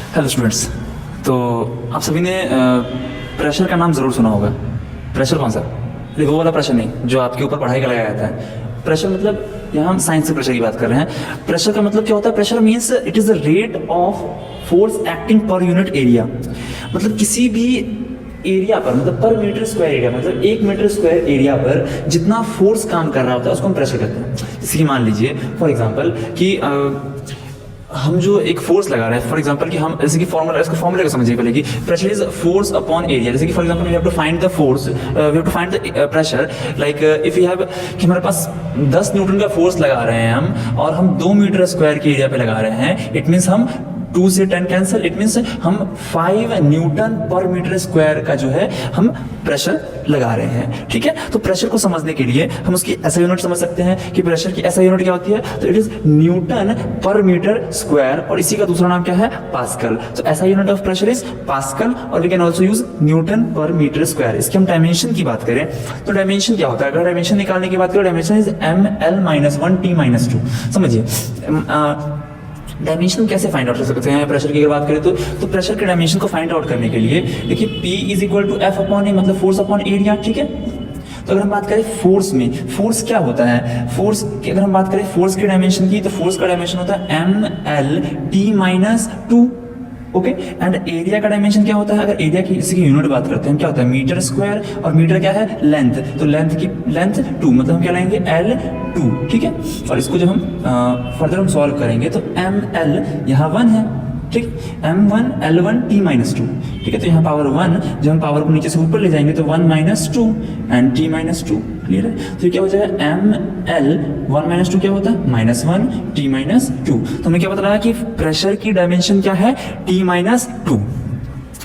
Hello students. तो आप सभी ने प्रेशर का नाम ज़रूर सुना होगा। प्रेशर कौन सा? देखो वो वाला प्रेशर नहीं जो आपके ऊपर पढ़ाई का लगाया जाता है। प्रेशर मतलब यहाँ हम साइंस से प्रेशर की बात कर रहे हैं। प्रेशर का मतलब क्या होता है? Pressure means it is the rate of force acting per unit area. मतलब किसी भी एरिया पर, मतलब पर मीटर स्क्वायर एरिया, मतलब 1 मीटर स्क्वायर एरिया पर जितना फोर्स काम कर रहा होता है उसको हम प्रेशर कहते हैं। जैसे कि मान लीजिए फॉर एग्जांपल कि हम जो एक फोर्स लगा रहे हैं, फॉर एग्जांपल कि हम जैसे कि फॉर्मूला, इसको फॉर्मूला को समझिए पहले कि pressure is force upon area. जैसे कि for example we have to find the force, we have to find the pressure, like if you have कि हमारे पास 10 न्यूटन का फोर्स लगा रहे हैं हम, और हम 2 मीटर स्क्वायर के एरिया पे लगा रहे हैं। इट मीन्स हम 2 से 10 कैंसिल, इट मीन्स हम 5 न्यूटन पर मीटर स्क्वायर का जो है हम प्रेशर लगा रहे हैं। ठीक है, तो प्रेशर को समझने के लिए हम उसकी ऐसा यूनिट समझ सकते हैं कि प्रेशर की ऐसा यूनिट क्या होती है, तो it is Newton per metre square, और इसी का दूसरा नाम क्या है? पास्कल। तो ऐसा unit of pressure is Pascal, और we can also use Newton per metre square. इसकी हम डायमेंशन की बात करें तो डायमेंशन क्या होता है? अगर डायमेंशन निकालने की बात करें, डायमेंशन इज ml-1t-2। समझिए डायमेंशन कैसे फाइंड आउट कर सकते हैं प्रेशर की अगर बात करें तो प्रेशर के डायमेंशन को फाइंड आउट करने के लिए देखिए P is equal to F upon A, मतलब फोर्स अपॉन एरिया। ठीक है, तो अगर हम बात करें फोर्स में, फोर्स क्या होता है? फोर्स की अगर हम बात करें फोर्स के डायमेंशन की, तो फोर्स का डायमेंशन होता है ml-t-2। ओके, एंड एरिया का डायमेंशन क्या होता है? अगर एरिया की इसी की यूनिट बात करते हैं, क्या होता है? मीटर स्क्वायर, और मीटर क्या है? लेंथ। तो लेंथ की लेंथ 2, मतलब हम क्या लेंगे? L2। ठीक है, और इसको जब हम फर्दर हम सॉल्व करेंगे तो ml यहाँ 1 है। ठीक, m1 l1 t-2। ठीक है, तो यहाँ पावर 1, जब हम पावर को नीचे से ऊपर ले जाएंगे तो 1 - 2 एंड t-2। क्लियर है? तो ये क्या हो जाएगा? ml 1 - 2 क्या होता है? -1 t-2। तो हमें क्या पता लगा कि प्रेशर की डायमेंशन क्या है? t-2।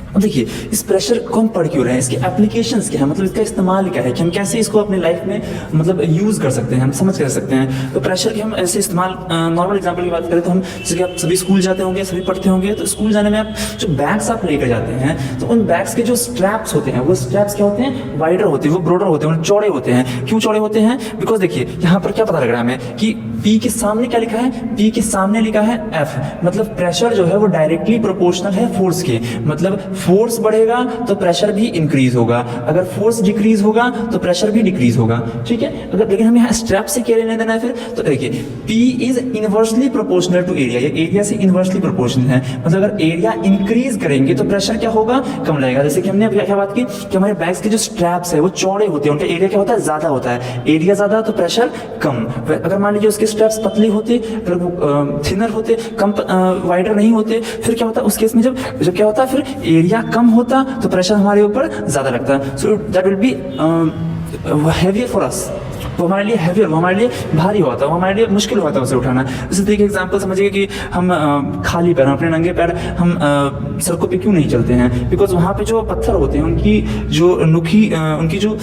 अब देखिए इस प्रेशर को हम पढ़ क्यों रहे हैं, इसके एप्लीकेशंस क्या है, मतलब इसका इस्तेमाल क्या है, कि हम कैसे इसको अपने लाइफ में मतलब यूज़ कर सकते हैं, हम समझ कर सकते हैं। तो प्रेशर के हम ऐसे इस्तेमाल, नॉर्मल एग्जांपल की बात करें तो हम जैसे कि आप सभी स्कूल जाते होंगे, सभी पढ़ते होंगे, तो स्कूल जाने में आप जो बैग्स आप लेकर जाते हैं, तो उन बैग्स के जो स्ट्रैप्स होते हैं, वो स्ट्रैप्स क्या होते हैं? वाइडर होते हैं, वो ब्रॉडर होते हैं, चौड़े होते हैं। क्यों चौड़े होते हैं? बिकॉज देखिए यहाँ पर क्या पता लग रहा है हमें कि P के सामने क्या लिखा है? P के सामने लिखा है F, मतलब प्रेशर जो है वो डायरेक्टली प्रोपोर्शनल है फोर्स के। मतलब फोर्स बढ़ेगा तो प्रेशर भी इंक्रीज होगा, अगर फोर्स डिक्रीज होगा तो प्रेशर भी डिक्रीज होगा। ठीक है, अगर लेकिन हम यहाँ स्ट्रैप से क्या लेना देना है फिर, तो देखिए P is inversely proportional to area, ये एरिया से इनवर्सली प्रोपोर्शनल है। मतलब अगर एरिया इंक्रीज करेंगे तो प्रेशर क्या होगा? कम लगेगा। जैसे कि हमने क्या बात की कि हमारे बैग्स के जो स्ट्रैप्स है वो चौड़े होते हैं, उनका एरिया क्या होता है? ज्यादा होता है। एरिया ज्यादा तो प्रेशर कम। अगर मान लीजिए उसके स्ट्रैप्स पतली होते, अगर वो थिनर होते, कम वाइडर नहीं होते, फिर क्या होता है उस केस में? जब क्या होता है फिर एरिया कम होता तो प्रेशर हमारे ऊपर ज्यादा लगता है। So that will be heavier for us, वो हमारे लिए हैवियर, वो हमारे लिए भारी हुआ था, वो हमारे लिए मुश्किल हुआ था उसे उठाना। जैसे देखिए एग्जांपल समझिए कि हम खाली पैर, अपने नंगे पैर हम सड़कों पे क्यों नहीं चलते हैं? बिकॉज वहाँ पे जो पत्थर होते हैं उनकी जो नुकी, उनकी जो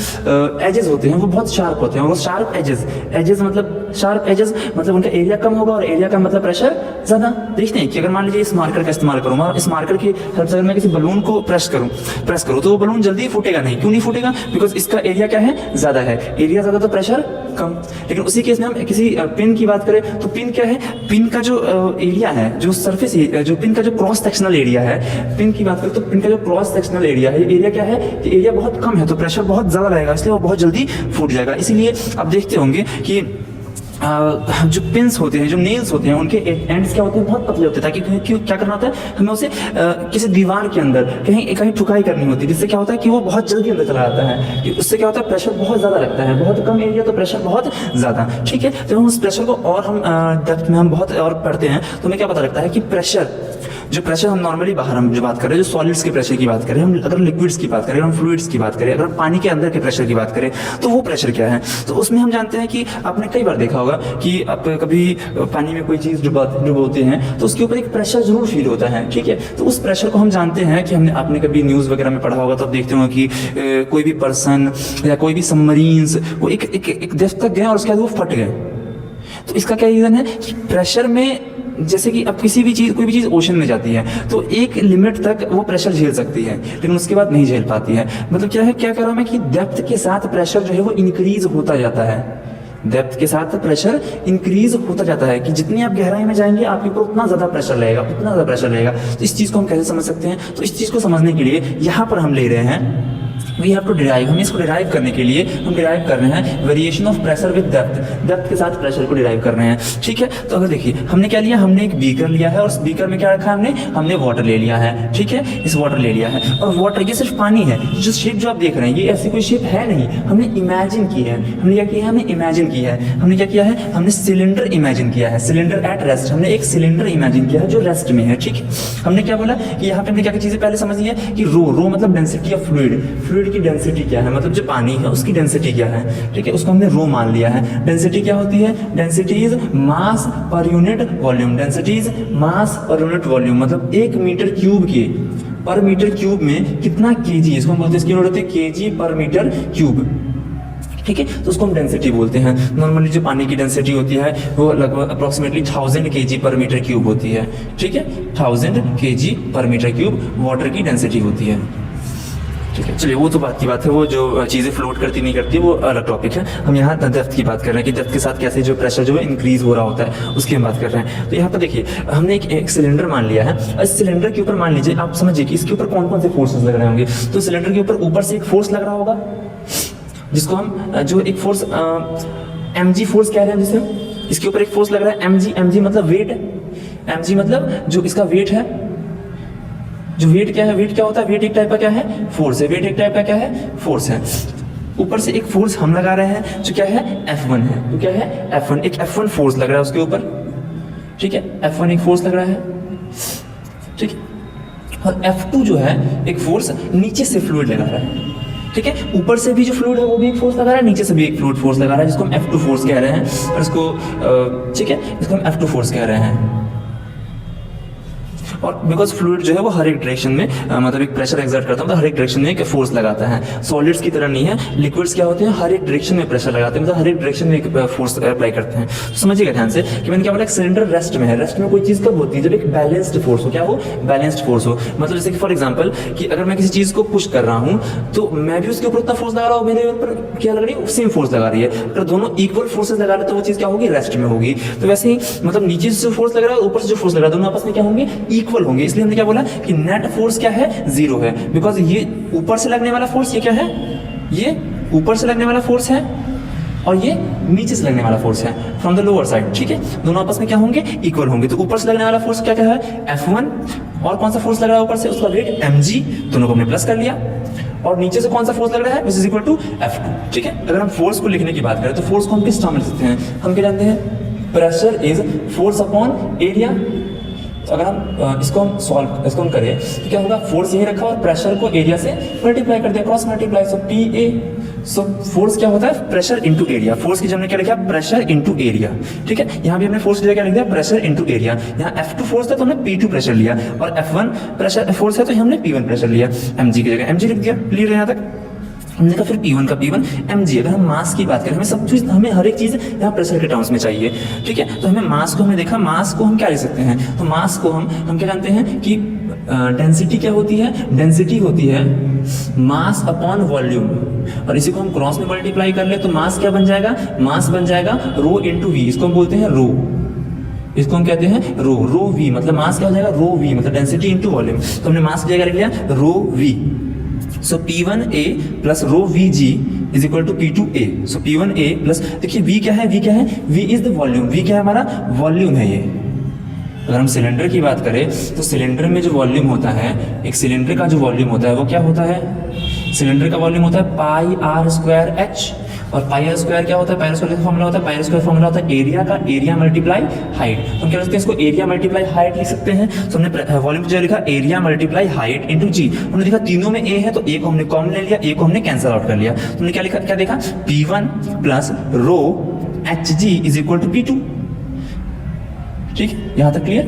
एजेस होते हैं वो बहुत शार्प होते हैं। वो शार्प एजेस मतलब शार्प एजेस मतलब उनका एरिया कम होगा, और एरिया का मतलब प्रेशर ज़्यादा। देखते हैं कि अगर मान लीजिए इस मार्कर का इस्तेमाल करूँगा, और इस मार्कर की हेल्प से अगर मैं किसी बलून को प्रेस करूँ तो वो बलून जल्दी फूटेगा नहीं। क्यों नहीं फूटेगा? बिकॉज इसका एरिया क्या है? ज़्यादा है। एरिया ज़्यादा तो प्रेशर कम। लेकिन उसी केस में हम किसी पिन की बात करें तो पिन क्या है? पिन का जो एरिया है, जो सरफेस, जो पिन का जो क्रॉस सेक्शनल एरिया है, पिन की बात करें तो पिन का जो क्रॉस सेक्शनल एरिया है, एरिया क्या है? कि एरिया बहुत कम है तो प्रेशर बहुत ज़्यादा लगेगा, इसलिए वो बहुत जल्दी फूट जाएगा। इसीलिए आप देखते होंगे कि जो पिन्स होते हैं, जो नेल्स होते हैं, उनके एंड्स क्या होते हैं? बहुत पतले होते हैं, ताकि क्यों क्या करना होता है हमें उसे किसी दीवार के अंदर कहीं ठुकाई करनी होती है, जिससे क्या होता है कि वो बहुत जल्दी अंदर चला जाता है, कि उससे क्या होता है? प्रेशर बहुत ज़्यादा लगता है। बहुत कम एरिया तो प्रेशर बहुत ज़्यादा। ठीक है, जब हम उस प्रेशर को और हम डेप्थ में हम बहुत और पढ़ते हैं तो हमें क्या पता लगता है कि जो प्रेशर हम नॉर्मली बाहर हम जो बात कर रहे हैं, जो सॉलिड्स के प्रेशर की बात करें, हम अगर लिक्विड्स की बात करें, हम फ्लूइड्स की बात करें, अगर पानी के अंदर के प्रेशर की बात करें, तो वो प्रेशर क्या है? तो उसमें हम जानते हैं कि आपने कई बार देखा होगा कि आप कभी पानी में कोई चीज़ डुबोते हैं तो उसके ऊपर एक प्रेशर जरूर फील होता है। ठीक है, तो उस प्रेशर को हम जानते हैं कि आपने कभी न्यूज़ वगैरह में पढ़ा होगा तो आप देखते होंगे कि कोई भी पर्सन या कोई भी सबमरीन्स वो एक डेप्थ तक गए और उसके बाद वो फट गए। तो इसका क्या रीज़न है कि प्रेशर में, जैसे कि अब कोई भी चीज़ ओशन में जाती है तो एक लिमिट तक वो प्रेशर झेल सकती है, लेकिन उसके बाद नहीं झेल पाती है। मतलब क्या कह रहा हूँ मैं कि डेप्थ के साथ प्रेशर जो है वो इंक्रीज होता जाता है। डेप्थ के साथ प्रेशर इंक्रीज होता जाता है, कि जितनी आप गहराई में जाएंगे आपके ऊपर उतना ज़्यादा प्रेशर लगेगा, उतना ज़्यादा प्रेशर लगेगा। तो इस चीज़ को हम कैसे समझ सकते हैं? तो इस चीज़ को समझने के लिए यहाँ पर हम ले रहे हैं वी हैव टू डिराइव, हम इसको डिराइव करने के लिए हम डिराइव कर रहे हैं variation of pressure with depth, depth के साथ प्रेशर को डिराइव कर रहे हैं। ठीक है, तो अगर देखिए हमने क्या लिया, हमने एक बीकर लिया है और उस बीकर में क्या रखा है हमने वाटर ले लिया है। ठीक है, इस वाटर ले लिया है और वाटर ये सिर्फ पानी है। जो शेप जो आप देख रहे हैं ये ऐसी कोई शेप है नहीं, हमने इमेजिन की है। हमने क्या किया है? हमने इमेजिन किया है। हमने क्या किया है? हमने सिलेंडर इमेजिन किया है, सिलेंडर एट रेस्ट। हमने एक सिलेंडर इमेजिन किया है जो रेस्ट में है। ठीक है, हमने क्या बोला कि यहाँ पे हमने क्या क्या चीज़ें पहले समझ लिया कि रो मतलब डेंसिटी ऑफ फ्लूइड, फ्लूइड की डेंसिटी क्या है, मतलब जो पानी है उसकी डेंसिटी क्या है। ठीक है, उसको हमने रो मान लिया है। डेंसिटी क्या होती है? Density is mass per unit volume, density is mass per unit volume, मतलब 1 मीटर क्यूब के पर मीटर क्यूब में कितना केजी, इसको हम बोलते हैं, इसकी यूनिट होती है केजी पर मीटर क्यूब। ठीक है, तो उसको हम डेंसिटी बोलते हैं। नॉर्मली जो पानी की डेंसिटी होती है वो लगभग अप्रोक्सीमेटली 1000 kg पर मीटर क्यूब होती है। ठीक है, 1000 kg पर मीटर क्यूब वाटर की डेंसिटी होती है। ठीक है, चलिए वो तो बात की बात है, वो जो चीज़ें फ्लोट करती नहीं करती वो अलग टॉपिक है। हम यहाँ डेप्थ की बात कर रहे हैं कि डेप्थ के साथ कैसे जो प्रेशर जो है इंक्रीज हो रहा होता है उसकी हम बात कर रहे हैं। तो यहाँ पर देखिए हमने एक सिलेंडर मान लिया है। इस सिलेंडर के ऊपर मान लीजिए, आप समझिए कि इसके ऊपर कौन कौन से फोर्सेस लग रहे होंगे। तो सिलेंडर के ऊपर से एक फोर्स लग रहा होगा जिसको हम जो एक फोर्स mg फोर्स कह रहे हैं, जिसे इसके ऊपर एक फोर्स लग रहा है mg मतलब वेट, mg मतलब जो इसका वेट है। जो वेट क्या है? वेट क्या होता है? वेट एक टाइप का क्या है? फोर्स है। वेट एक टाइप का क्या है? फोर्स है। ऊपर से एक फोर्स हम लगा रहे हैं जो क्या है? F1 है। तो क्या है? F1, एक F1 फोर्स लग रहा है उसके ऊपर। ठीक है, F1 एक फोर्स लग रहा है। ठीक है, और F2 जो है एक फोर्स नीचे से फ्लूइड लगा रहा है। ठीक है, ऊपर से भी जो फ्लूइड है वो भी एक फोर्स लगा रहा है, नीचे से भी एक फ्लूइड फोर्स लगा रहा है जिसको हम F2 फोर्स कह रहे हैं। और इसको ठीक है, इसको हम F2 फोर्स कह रहे हैं। और बिकॉज फ्लूइड जो है वो हर एक डायरेक्शन में मतलब एक प्रेशर एक्सर्ट करता है, मतलब हर एक डायरेक्शन में एक फोर्स लगाता है। सॉलिड्स की तरह नहीं है, लिक्विड्स क्या होते हैं हर एक डायरेक्शन में प्रेशर लगाते हैं, मतलब हर एक डायरेक्शन में एक फोर्स अप्लाई करते हैं। तो समझिएगा ध्यान से कि मैंने क्या बोला, एक सिलेंडर रेस्ट में है। रेस्ट में कोई चीज़ कब होती है? जब एक बैलेंस्ड फोर्स हो। क्या हो? बैलेंस्ड फोर्स हो। मतलब जैसे कि फॉर एग्जाम्पल कि अगर मैं किसी चीज़ को पुश कर रहा हूँ तो मैं भी उसके ऊपर उतना फोर्स लगा रहा हूँ, मेरे ऊपर क्या लग रही है? सेम फोर्स लगा रही है। अगर दोनों इक्वल फोर्सेज लगा रहे तो वो चीज़ क्या होगी? रेस्ट में होगी। तो वैसे ही मतलब नीचे से जो फोर्स लग रहा है ऊपर से जो फोर्स लग रहा है दोनों आपस में क्या होंगे? इक्वल होंगे। इसलिए हमने क्या बोला कि नेट फोर्स क्या है? 0 है। बिकॉज ये ऊपर से लगने वाला फोर्स, ये क्या है? ये ऊपर से लगने वाला फोर्स है और ये नीचे से लगने वाला फोर्स है फ्रॉम द लोअर साइड। ठीक है, दोनों आपस में क्या होंगे? इक्वल होंगे। तो ऊपर से लगने वाला फोर्स क्या क्या है? F1। और कौन सा फोर्स लग रहा है ऊपर से? उसका वेट mg, दोनों को हमने प्लस कर लिया। और नीचे से कौन सा फोर्स लग रहा है? Which is equal to F2। ठीक है, अगर हम फोर्स को लिखने की बात करें तो फोर्स को हम किस टर्म में लिख सकते हैं? हम क्या जानते हैं? Pressure is force upon area. तो अगर हम इसको हम करें तो क्या होगा? फोर्स यही रखा और प्रेशर को एरिया से मल्टीप्लाई कर दिया, क्रॉस मल्टीप्लाई। सो PA, सो फोर्स क्या होता है? Pressure into area. फोर्स की जगह हमने क्या लिखा? Pressure into area. ठीक है, यहाँ भी हमने फोर्स की जगह क्या लिख दिया? Pressure into area. यहाँ F2 फोर्स था तो हमने P2 प्रेशर लिया और F1 प्रेशर फोर्स है तो हमने P1 प्रेशर लिया। mg की जगह mg लिख दिया। क्लियर है यहाँ तक? हमने कहा फिर P1 का P1 mg। अगर हम मास की बात करें, हमें सब चीज़, हमें हर एक चीज़ यहाँ प्रेशर के टर्म्स में चाहिए। ठीक है, तो हमें मास को हमने देखा, मास को हम क्या लिख सकते हैं? तो मास को हम क्या जानते हैं कि डेंसिटी क्या होती है? डेंसिटी होती है मास अपॉन वॉल्यूम। और इसी को हम क्रॉस में मल्टीप्लाई कर ले तो मास क्या बन जाएगा? मास बन जाएगा रो इंटू वी। इसको हम बोलते हैं रो, इसको हम कहते हैं रो वी। मतलब मास क्या हो जाएगा? रो वी, मतलब डेंसिटी इंटू वॉल्यूम। तो हमने मास की जगह लिख लिया rho V. So P1A plus rho VG is equal to P2A। So P1A plus, देखिए V क्या है? V क्या है? V is the volume. V क्या है? हमारा वॉल्यूम है ये। अगर हम सिलेंडर की बात करें तो सिलेंडर में जो वॉल्यूम होता है, एक सिलेंडर का जो वॉल्यूम होता है वो क्या होता है? सिलेंडर का वॉल्यूम होता है पाई आर स्क्वायर एच। और पाई आर स्क्वायर क्या होता है? पाई आर स्क्वायर का फॉर्मूला होता है, पाई आर स्क्वायर फॉर्मूला होता है एरिया का, एरिया मल्टीप्लाई हाइट। तो हम क्या लिखते हैं इसको? एरिया मल्टीप्लाई हाइट लिख सकते हैं। तो हमने वॉल्यूम जो लिखा एरिया मल्टीप्लाई हाइट इंटू जी। हमने देखा तीनों में ए है तो ए को हमने कॉमन ले लिया, ए को हमने कैंसिल आउट कर लिया। तो हमने क्या लिखा, क्या देखा? P1 plus rho HG is equal to P2। ठीक, यहाँ तक क्लियर?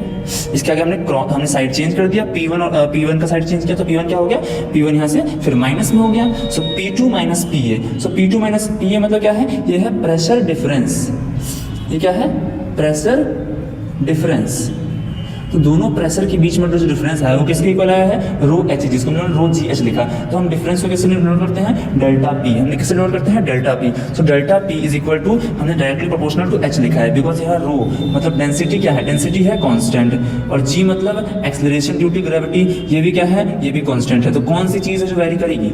इसके आगे हमने साइड चेंज कर दिया, P1 और P1 का साइड चेंज किया तो P1 क्या हो गया? P1 यहाँ से फिर माइनस में हो गया। सो P2 माइनस PA। सो P2 माइनस PA मतलब क्या है? ये है प्रेशर डिफरेंस। ये क्या है? Pressure difference. तो दोनों प्रेशर के बीच में जो डिफरेंस है वो किसके इक्वल आया है, रो एच, जिसको हमने रो जी एच लिखा। तो हम डिफरेंस को कैसे नोट करते हैं, डेल्टा पी। हमने किससे नोट करते हैं, delta P. So delta P is equal to, हमने डायरेक्टली प्रोपोर्शनल टू एच लिखा है, बिकॉज यहाँ रो मतलब डेंसिटी क्या है, डेंसिटी है कांस्टेंट, और जी मतलब एक्सेलरेशन ड्यू टू ग्रेविटी, ये भी क्या है, ये भी कांस्टेंट है। तो कौन सी चीज है जो वेरी करेगी,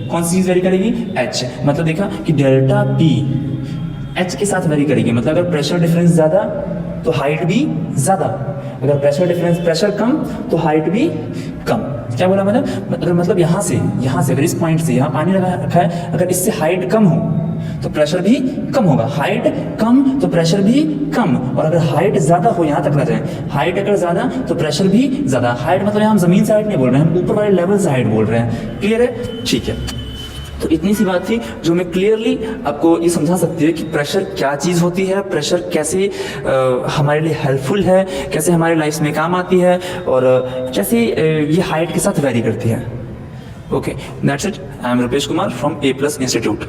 कौन सी चीज वेरी करेगी, एच। मतलब देखा कि डेल्टा पी एच के साथ वेरी करेगी, मतलब अगर प्रेशर डिफरेंस ज्यादा तो हाइट भी ज्यादा, अगर प्रेशर कम तो हाइट भी कम। क्या बोला मैंने, अगर मतलब यहाँ से अगर इस पॉइंट से यहाँ पानी लगा रखा है, अगर इससे हाइट कम हो तो प्रेशर भी कम होगा, हाइट कम तो प्रेशर भी कम, और अगर हाइट ज्यादा हो, यहाँ तक ना जाए, हाइट अगर ज्यादा तो प्रेशर भी ज्यादा। हाइट मतलब हम जमीन से हाइट नहीं बोल रहे हैं, हम ऊपर वाले लेवल से हाइट बोल रहे हैं। क्लियर है, ठीक है। तो इतनी सी बात थी जो मैं क्लियरली आपको ये समझा सकती है कि प्रेशर क्या चीज़ होती है, प्रेशर कैसे हमारे लिए हेल्पफुल है, कैसे हमारे लाइफ में काम आती है, और कैसे ये हाइट के साथ वेरी करती है। Okay, that's it. I am Rupesh Kumar from A+ institute.